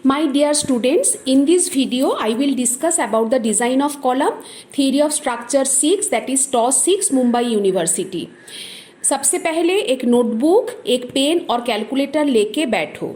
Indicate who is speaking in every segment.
Speaker 1: My dear students, in this video I will discuss about the design of column, theory of structure 6, that is TOS 6, Mumbai University. सबसे पहले एक notebook, एक pen और calculator लेके बैठो.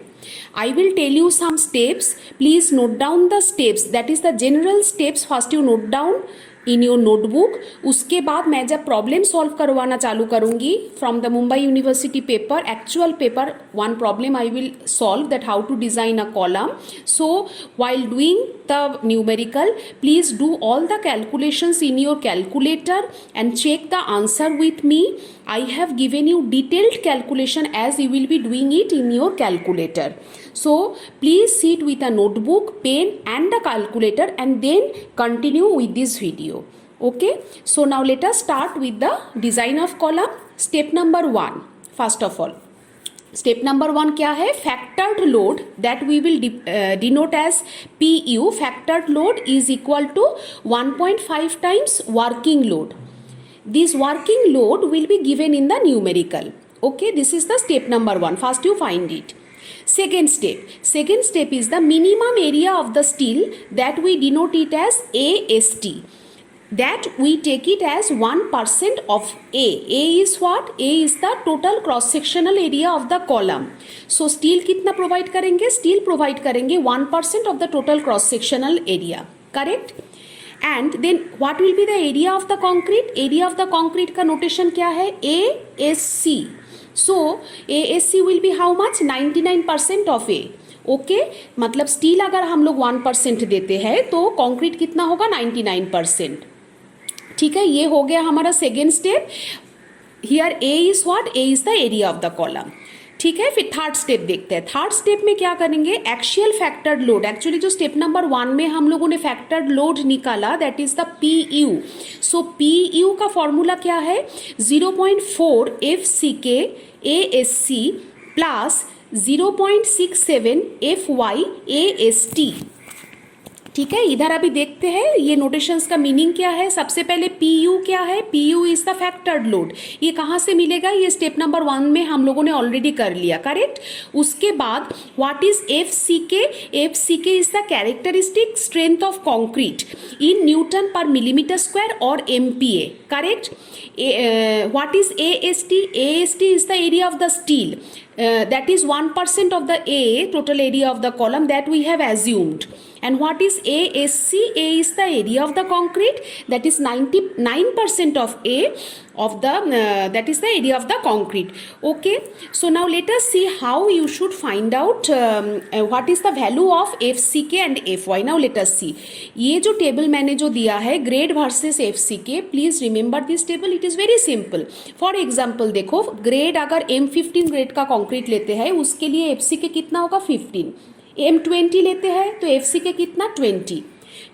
Speaker 1: I will tell you some steps. Please note down the steps. That is the general steps. First you note down in your notebook. उसके बाद मैं जब प्रॉब्लम सॉल्व करवाना चालू करूँगी from the Mumbai university paper, actual paper, one problem I will solve that how to design a column. So while doing the numerical, please do all the calculations in your calculator and check the answer with me. I have given you detailed calculation as you will be doing it in your calculator. So please sit with a notebook, pen and a calculator and then continue with this video. Okay, so now let us start with the design of column. Step number 1. First of all, step number 1 क्या है? Factored load that we will denote as PU. Factored load is equal to 1.5 times working load. This working load will be given in the numerical. Okay, this is the step number 1. First you find it. Second step is the minimum area of the steel that we denote it as AST. That we take it as 1% of A. A is what? A is the total cross sectional area of the column. So steel कितना provide करेंगे? Steel provide करेंगे 1% of the total cross sectional area. Correct? And then what will be the area of the concrete? Area of the concrete का notation क्या है? ASC. So ASC will be how much? 99% of A. Okay मतलब steel अगर हम लोग 1% देते हैं तो कंक्रीट कितना होगा? 99%. ठीक है, ये हो गया हमारा second step. Here A is what? A is the area of the column. ठीक है, फिर थर्ड स्टेप देखते हैं. थर्ड स्टेप में क्या करेंगे? Axial factored load. एक्चुअली जो स्टेप नंबर 1 में हम लोगों ने फैक्टर्ड लोड निकाला that is the PU. So PU का फॉर्मूला क्या है? 0.4 FCK ASC plus 0.67 FY AST. ठीक है, इधर अभी देखते हैं ये नोटेशंस का मीनिंग क्या है. सबसे पहले PU क्या है? PU is the factored load. ये कहाँ से मिलेगा? ये स्टेप नंबर 1 में हम लोगों ने ऑलरेडी कर लिया. करेक्ट. उसके बाद what is FCK? FCK is the characteristic strength of concrete in newton पर मिलीमीटर स्क्वायर और MPa. Correct. What is AST? AST is the area of the steel. That is 1% of the A, total area of the column that we have assumed. And what is ASC? A is the area of the concrete, that is 99% of A of the that is the area of the concrete. Okay, so now let us see how you should find out what is the value of FCK and FY. Now let us see. ये जो table मैंने जो दिया है grade versus FCK, please remember this table. It is very simple. For example देखो, grade अगर M15 grade का concrete लेते हैं उसके लिए FCK कितना होगा? 15. M20 लेते हैं तो FCK कितना? 20.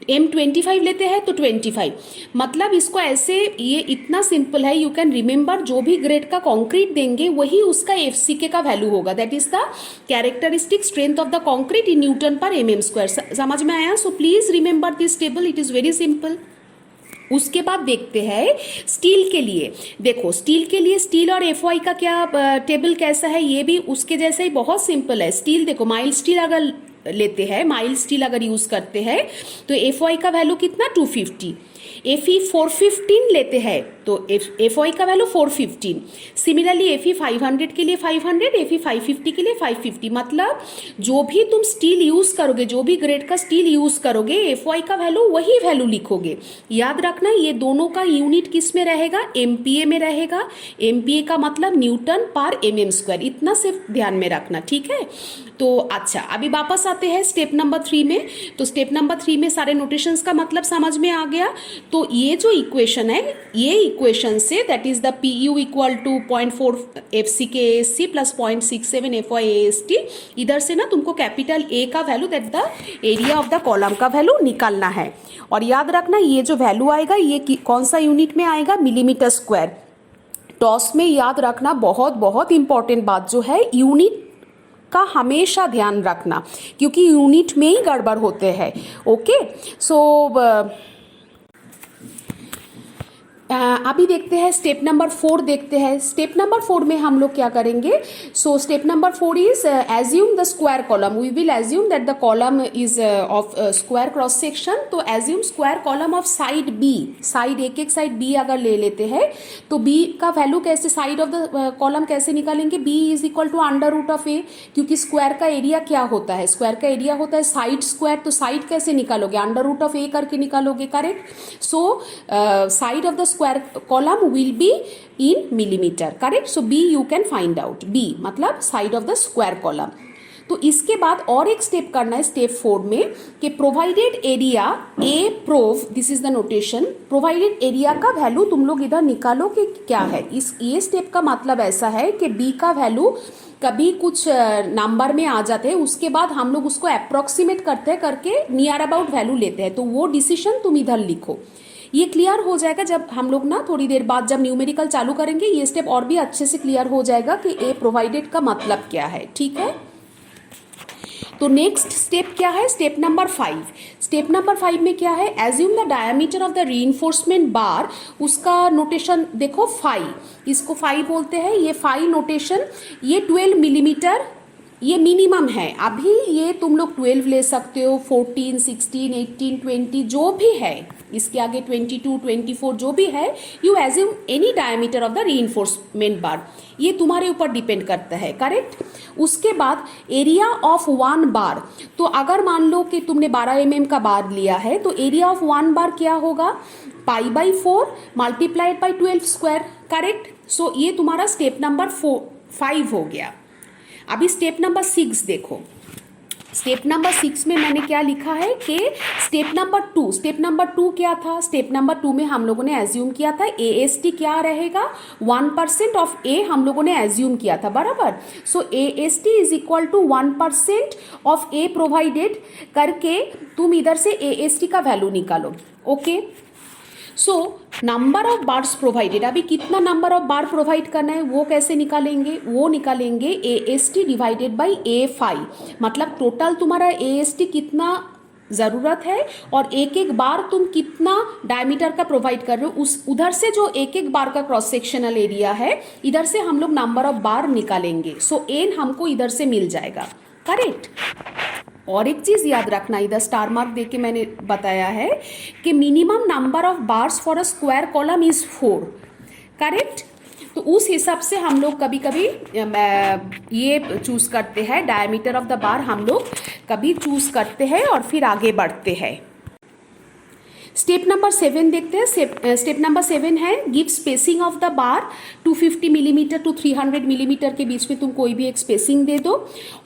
Speaker 1: M25 लेते हैं तो 25. मतलब इसको ऐसे, ये इतना सिंपल है. यू कैन रिमेंबर जो भी ग्रेड का कंक्रीट देंगे वही उसका FCK का वैल्यू होगा. That is the characteristic strength of the concrete in newton पर mm स्क्वायर. समझ में आया? So please remember this table. It is very simple. उसके बाद देखते हैं स्टील के लिए. देखो स्टील के लिए स्टील और FY का क्या टेबल कैसा है? ये भी उसके जैसा ही बहुत सिंपल है. स्टील देखो, माइल्ड स्टील अगर लेते हैं, माइल्ड स्टील अगर यूज करते हैं तो FY का वैल्यू कितना? 250. Fe 415 लेते हैं तो FY का वैल्यू 415. सिमिलरली Fe 500 के लिए 500, Fe 550 के लिए 550. मतलब जो भी तुम स्टील यूज करोगे, जो भी ग्रेड का स्टील यूज करोगे, FY का वैल्यू वही वैल्यू लिखोगे. याद रखना ये दोनों का यूनिट किस में रहेगा? MPa में रहेगा. MPa का मतलब न्यूटन पर mm स्क्वायर. इतना सिर्फ ध्यान में रखना. ठीक है, तो अच्छा अभी वापस आते हैं स्टेप नंबर 3 में. तो स्टेप नंबर 3 में सारे नोटेशंस का मतलब समझ में आ गया. तो ये जो इक्वेशन है, ये इक्वेशन से that is the PU equal to 0.4 FCK ASC plus 0.67 FY AST. इधर से ना तुमको कैपिटल A का value that the area of the column का वैल्यू निकालना है. और याद रखना ये जो वैल्यू आएगा ये कौन सा यूनिट में आएगा? Millimetre square. टॉस में याद रखना बहुत बहुत इंपॉर्टेंट बात जो है, यूनिट का हमेशा ध्यान रखना क्योंकि यूनिट में ही गड़बड़ होते हैं. ओके, सो अभी देखते हैं स्टेप नंबर 4 देखते हैं। स्टेप नंबर 4 में हम लोग क्या करेंगे? So step number 4 is assume the square column. We will assume that the column is of square cross section. तो assume square column of side B. Side एक साइड बी अगर ले लेते हैं तो बी का वैल्यू कैसे, साइड ऑफ द कॉलम कैसे निकालेंगे? B is equal to under root of A, क्योंकि स्क्वायर का एरिया क्या होता है? स्क्वायर का एरिया होता है साइड स्क्वायर। तो साइड कैसे निकालोगे? अंडर रूट ऑफ ए करके निकालोगे, correct. So side of the square column will be in millimetre, correct. So B you can find out, B मतलब side of the square column. तो इसके बाद और एक स्टेप करना है स्टेप 4 में कि provided area A probe, this is the notation, provided area का वैल्यू तुम लोग इधर निकालो कि क्या है। इस ये स्टेप का मतलब ऐसा है कि बी का वैल्यू कभी कुछ नंबर में आ जाते हैं, उसके बाद हम लोग उसको अप्रोक्सीमेट करते हैं, करके नियर अबाउट वैल्यू लेते हैं। तो वो डिसीजन तुम इधर लिखो। ये क्लियर हो जाएगा जब हम लोग ना थोड़ी देर बाद जब न्यूमेरिकल चालू करेंगे, ये स्टेप और भी अच्छे से क्लियर हो जाएगा कि ए प्रोवाइडेड का मतलब क्या है, ठीक है। तो नेक्स्ट स्टेप क्या है? Step number 5। स्टेप नंबर 5 में क्या है? Assume the diameter of the reinforcement bar. उसका नोटेशन देखो 5, इसको 5 बोलते हैं। ये 5 नोटेशन, ये 12 मिलीमीटर ये मिनिमम है। अभी ये तुम लोग 12 ले सकते हो, 14, 16, 18, 20 जो भी है, इसके आगे 22, 24 जो भी है, you assume any diameter of the reinforcement bar. ये तुम्हारे ऊपर डिपेंड करता है, करेक्ट। उसके बाद एरिया ऑफ 1 बार। तो अगर मान लो कि तुमने 12 mm का बार लिया है तो एरिया ऑफ 1 बार क्या होगा? π/4 मल्टीप्लाइड बाई 12 स्क्वायर, करेक्ट। सो ये तुम्हारा स्टेप नंबर 5 हो गया। अभी स्टेप नंबर 6 देखो। स्टेप नंबर 6 में मैंने क्या लिखा है कि स्टेप नंबर 2। स्टेप नंबर 2 क्या था? स्टेप नंबर 2 में हम लोगों ने एज्यूम किया था AST क्या रहेगा? 1% ऑफ ए हम लोगों ने एज्यूम किया था, बराबर। So AST is equal to 1% of a provided करके तुम इधर से AST का वैल्यू निकालो, okay. So number of bars provided, अभी कितना नंबर ऑफ बार प्रोवाइड करना है वो कैसे निकालेंगे? वो निकालेंगे AST डिवाइडेड बाई A5। मतलब टोटल तुम्हारा AST कितना ज़रूरत है और एक एक बार तुम कितना डायमीटर का प्रोवाइड कर रहे हो, उस उधर से जो एक एक बार का क्रॉस सेक्शनल एरिया है, इधर से हम लोग नंबर ऑफ बार निकालेंगे। सो एन हमको इधर से मिल जाएगा, करेक्ट। और एक चीज याद रखना, इधर स्टार मार्क देके मैंने बताया है कि minimum number of bars for a square column is 4, correct. तो उस हिसाब से हम लोग कभी कभी ये चूज करते हैं, डायमीटर ऑफ द बार हम लोग कभी चूज करते हैं और फिर आगे बढ़ते हैं। स्टेप नंबर 7 देखते हैं। स्टेप नंबर 7 है give spacing of the bar 250 millimetre to 300 millimetre के बीच में तुम कोई भी एक स्पेसिंग दे दो।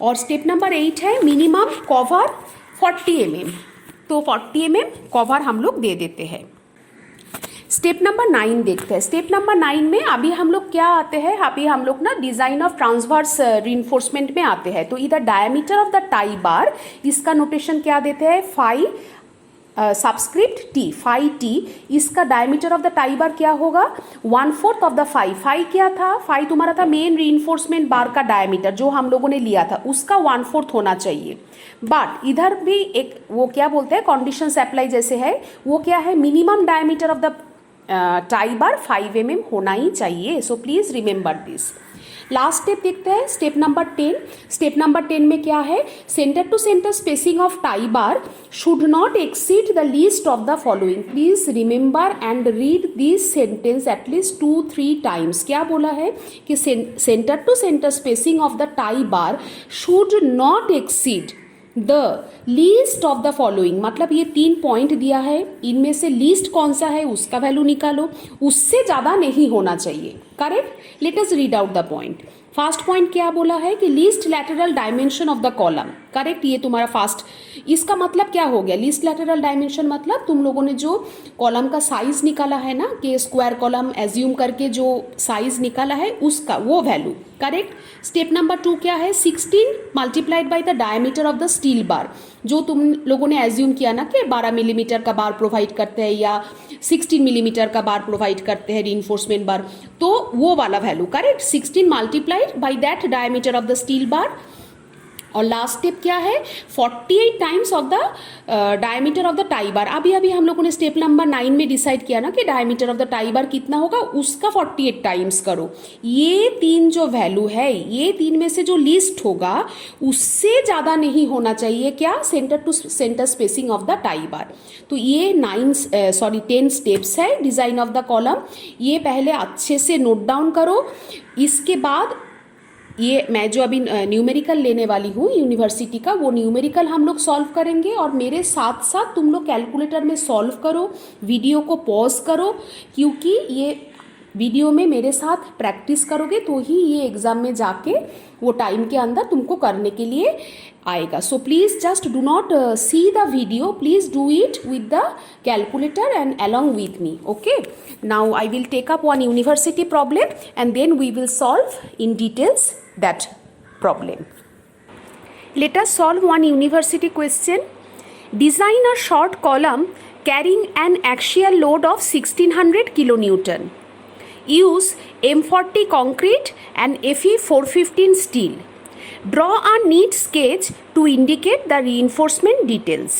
Speaker 1: और स्टेप नंबर 8 है मिनिमम कवर 40 mm। तो 40 mm कवर हम लोग दे देते हैं। स्टेप नंबर 9 देखते हैं। स्टेप नंबर 9 में अभी हम लोग क्या आते हैं? अभी हम लोग ना डिजाइन ऑफ ट्रांसवर्स रीइंफोर्समेंट में आते हैं। तो इधर डायमीटर ऑफ द टाई बार, इसका नोटेशन क्या देते हैं? 5 सबस्क्रिप्ट टी, 5T। इसका डायमीटर ऑफ द टाई बार क्या होगा? 1/4 ऑफ द 5 क्या था? 5 तुम्हारा था मेन रीइंफोर्समेंट बार का डायमीटर जो हम लोगों ने लिया था, उसका 1/4 होना चाहिए। बट इधर भी एक वो क्या बोलते हैं, कंडीशंस अप्लाई जैसे है, वो क्या है? Minimum diameter of the tie bar 5 mm होना ही चाहिए। So please remember this. Last step देखते हैं, स्टेप नंबर 10। स्टेप नंबर 10 में क्या है? Centre to centre spacing of tie bar should not exceed the least of the following. Please remember and read this sentence at least 2-3 times. क्या बोला है कि centre to centre spacing of the tie bar should not exceed the least of the following. मतलब ये 3 point दिया है, इनमें से लीस्ट कौन सा है उसका वैल्यू निकालो, उससे ज़्यादा नहीं होना चाहिए, correct. Let us read out the point. First point क्या बोला है कि least lateral dimension of the column, correct. ये तुम्हारा फर्स्ट, इसका मतलब क्या हो गया? लीस्ट लैटरल डायमेंशन मतलब तुम लोगों ने जो कॉलम का साइज निकाला है ना, कि स्क्वायर कॉलम एज्यूम करके जो साइज निकाला है उसका वो वैल्यू, करेक्ट। स्टेप नंबर 2 क्या है? 16 multiplied by the diameter of the steel bar. जो तुम लोगों ने एज्यूम किया ना कि 12 मिलीमीटर का बार प्रोवाइड करते हैं या 16 मिलीमीटर का बार प्रोवाइड करते हैं रीइंफोर्समेंट बार, तो वो वाला value, correct. 16 multiplied by that diameter of the steel bar और लास्ट स्टेप क्या है, 48 times of the diameter of the tie बार। अभी हम लोगों ने स्टेप नंबर 9 में डिसाइड किया ना कि डायमीटर ऑफ द टाई बार कितना होगा, उसका 48 टाइम्स करो। ये 3 जो वैल्यू है, ये 3 में से जो लिस्ट होगा उससे ज़्यादा नहीं होना चाहिए क्या, centre to centre spacing of the tie bar. तो ये 10 स्टेप्स है डिज़ाइन ऑफ द कॉलम। ये पहले अच्छे से नोट डाउन करो। इसके बाद ये मैं जो अभी न्यूमेरिकल लेने वाली हूँ यूनिवर्सिटी का, वो न्यूमेरिकल हम लोग सॉल्व करेंगे और मेरे साथ साथ तुम लोग कैलकुलेटर में सॉल्व करो, वीडियो को पॉज करो, क्योंकि ये वीडियो में मेरे साथ प्रैक्टिस करोगे तो ही ये एग्ज़ाम में जाके वो टाइम के अंदर तुमको करने के लिए आएगा। So please just do not see the video, please do it with the calculator and along with me. Okay, now I will take up one university problem and then we will solve in details that problem. Let us solve one university question. Design a short column carrying an axial load of 1600 kilonewton. Use M40 concrete and Fe 415 steel. Draw a neat sketch to indicate the reinforcement details.